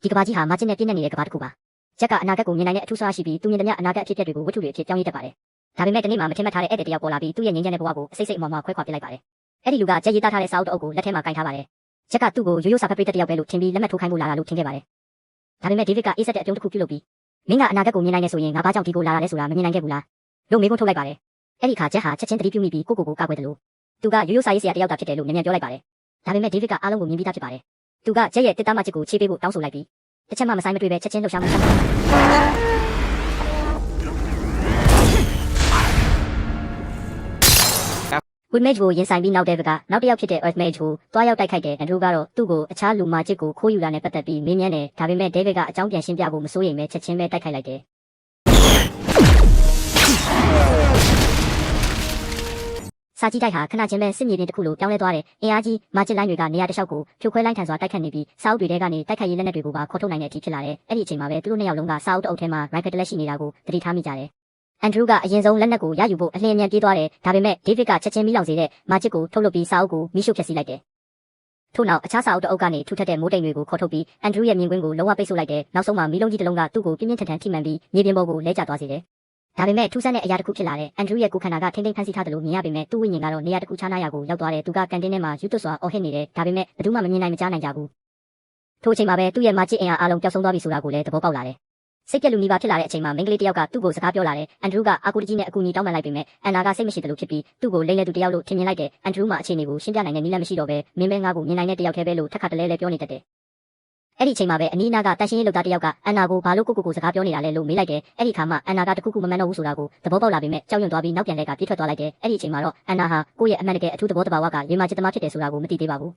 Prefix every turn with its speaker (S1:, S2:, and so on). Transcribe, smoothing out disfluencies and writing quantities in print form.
S1: ဒီကဘာကြီးဟာမာဂျင်နဲ့ပြည့်နေနေတဲ့ကဘာတစ်ခုပါဂျက်ကအနာဂတ်ကိုမြင်နိုင်တဲ့အထူးစွာရှိပြီးသူမြင်သမျှအနာဂတ်အဖြစ်အပျက်တွေကိုဝတ္ထုတွေအဖြစ်ပြောင်းလဲတတ်ပါတယ်ဒါပေမဲ့ဒီနေ့မှာမထင်မှတ်ထားတဲ့ဧည့်သည်တယောက်ပေါ်လာပြီးသူ့ရဲ့ငြိမ်းချမ်းတဲ့ဘဝကိုအစိတ်စိတ်အမောင်မောင်ခွဲခွာပစ်လိုက်ပါတယ်အဲ့ဒီလူကဂျက်ရေးသားထားတဲ့စာအုပ်တစ်အုပ်ကိုလက်ထဲမှာကင်ထားပါတယ်ဂျက်ကသူ့ကိုရိုးရိုးစာဖတ်ပရိသတ်တယောက်ပဲလို့ထင်ပြီးလက်မှတ်ထိုးခိုင်းဖို့လာတာလို့ထင်ခဲ့ပါတယ်ဒါပေမဲ့ဒေးဗစ်ကအေးဆက်တဲ့အပြုံးတစ်ခုပြုတ်လုပ်ပြီးမင်းကအနာဂတ်ကိုမြင်နိုင်နေဆိုရင်ငါဘာကြောင့်ဒီကိုလာရလဲဆိုတာမမြင်နိုင်ခဲ့ဘူးလားလို့မေးခွန်းထုတ်လိုက်ပါတယ်အဲ့ဒီခါဂျက်ဟာချက်ချင်းတတိပြုမိပြီးကိုကာကွယ်တယ်လို့သူကရိုးရိုးစာရေးဆရာတယောက်တာဖြစ်တယ်လို့မြန်မြန်ပြောလိုက်ပါတယ်ဒါပေမဲ့ဒေးဗစ်ကအားလုံးကိုမြင်ပြီးသားဖြစ်ပါတယ်သူကဂျက်ရဲ့တစ်သားမချစ်ကိုချေးပေးဖို့တောင်းဆိုလိုက်ပြီးတစ်ချက်မှမဆိုင်မတွေ့ပဲချက်ချင်းလှုပ်ရှားမှုWoodmage ကိုရင်ဆိုင်ပြီးနောက်တဲ့ဘက်ကနောက်တစ်ယောက်ဖြစ်တဲ့ Earthmage ကိုတွားရောက်တိုက်ခိုက်တဲ့ Andrew ကတော့သူ့ကိုအခြားလူမာချစ်ကိုခိုးယူတာနဲ့ပတ်သက်ပြီးမေးမြန်းတယ်ဒါပေမဲ့ David ကအကြောင်းပြန်ရှင်းပြဖို့မစိုးရိမ်ပဲချက်ချင်းပဲတိုက်ခိုက်လိုက်တယ်စာကြည့်တိုက်ဟာခဏချင်းပဲစစ်မြေပြင်တစ်ခုလိုပြောင်းလဲသွားတယ်အင်အားကြီးမာချစ်လိုင်းတွေကနေရာတစ်လျှောက်ကိုဖြိုခွဲလိုင်းထန်စွာတိုက်ခတ်နေပြီးစာအုပ်တွေထဲကနေတိုက်ခိုက်ရေးလက်နက်တွေကိုပါခေါ်ထုတ်နိုင်တဲ့အထိဖြစ်လာတယ်အဲ့ဒီအချိန်မှာပဲသူတို့နှစ်ယောက်လုံးကစာအုပ်တအုပ်ထဲမှာ rifle တစ်လက်ရှိနေတာကိုသတိထားမိကြတယ်အန်ဒရူးကအရင်ဆုံးလက်နက်ကိုရယူဖို့အလျင်အမြန်ပြေးသွားတယ်ဒါပေမဲ့ဒေးဗစ်ကချက်ချင်းမီးလောင်စေတဲ့မာချစ်ကိုထုတ်လုပ်ပြီးစာအုပ်ကိုမီးရှို့ဖျက်ဆီးလိုက်တယ်ထို့နောက်အခြားစာအုပ်တအုပ်ကနေထူထပ်တဲ့မိုးတိမ်တွေကိုခေါ်ထုတ်ပြီးအန်ဒရူးရဲ့မြင်ကွင်းကိုလုံးဝပိတ်ဆို့လိုက်တယ်နောက်ဆုံးမှာမီးလုံးကြီးတစ်လုံးကသူ့ကိုပြင်းပြင်းထန်ထန်ထိမှန်ပြီးမြေပြင်ပေါ်ကိုလဲကျသွားစေတယ်ဒါပေမဲ့ထူးဆန်းတဲ့အရာတစ်ခုဖြစ်လာတဲ့အန်ဒရူးရဲ့ကိုယ်ခန္ဓာကထိမ့်သိမ်းဖန်ဆီးထားတယ်လို့မြင်ရပေမဲ့သူ့ဝိညာဉ်ကတော့နေရာတစ်ခုခြားနားရာကိုရောက်သွားတယ်သူကကန်တင်းထဲမှာယူသွတ်စွာအော်ဟစ်နေတယ်ဒါပေမဲ့ဘယ်သူမှမမြင်နိုင်မကြားနိုင်ကြဘူးထို့အချိန်မှာပဲသူ့ရဲ့မာချစ်အင်အားအလုံးပျောက်ဆုံးသွားပြီဆိုတာကိုလည်းသဘောပေါက်လာတယ်စိတ်ပြက်လူနီးပါဖြစ်လာတဲ့အချိန်မှာမိန်းကလေးတစ်ယောက်ကသူ့ကိုစကားပြောလာတယ်အန်ဒရူးကအာကူတကြီးနဲ့အကူအညီတောင်းပန်လိုက်ပေမဲ့အန်နာကစိတ်မရှိတယ်လို့ဖြစ်ပြီးသူ့ကိုလိမ့်လေသူတစ်ယောက်လို့ထင်မြင်လိုက်တယ်အန်ဒရူးမှာအခြေအနေကိုရှင်းပြနိုင်တဲ့နည်းလမ်းမရှိတော့ပဲမင်းပဲငါ့ကိုမြင်နိုင်တဲ့တစ်ယောက်တည်းပဲလို့ထပ်ခါတလဲလဲပြောနေတတ်တယ်အဲ့ဒီအချိန်မှာပဲအနီးအနားကတန်ရှင်းရေးလုပ်သားတစ်ယောက်ကအန်နာကိုဘာလို့ကိုစကားပြောနေတာလဲလို့မေးလိုက်တယ်အဲ့ဒီခါမှအန်နာကတခုခုမမှန်တော့ဘူးဆိုတာကိုသဘောပေါက်လာပေမဲ့ကြောက်ရွံ့သွားပြီးနောက်ပြန်လဲကပြေးထွက်သွားလိုက်တယ်အဲ့ဒီအချိန်မှာတော့အန်နာဟာကိုယ့်ရဲ့အမှန်တကယ်အထူးသဘောတဘာဝကရေမာချစ်သမားဖြစ်တယ်ဆိုတာကိုမသိသေးပါဘူး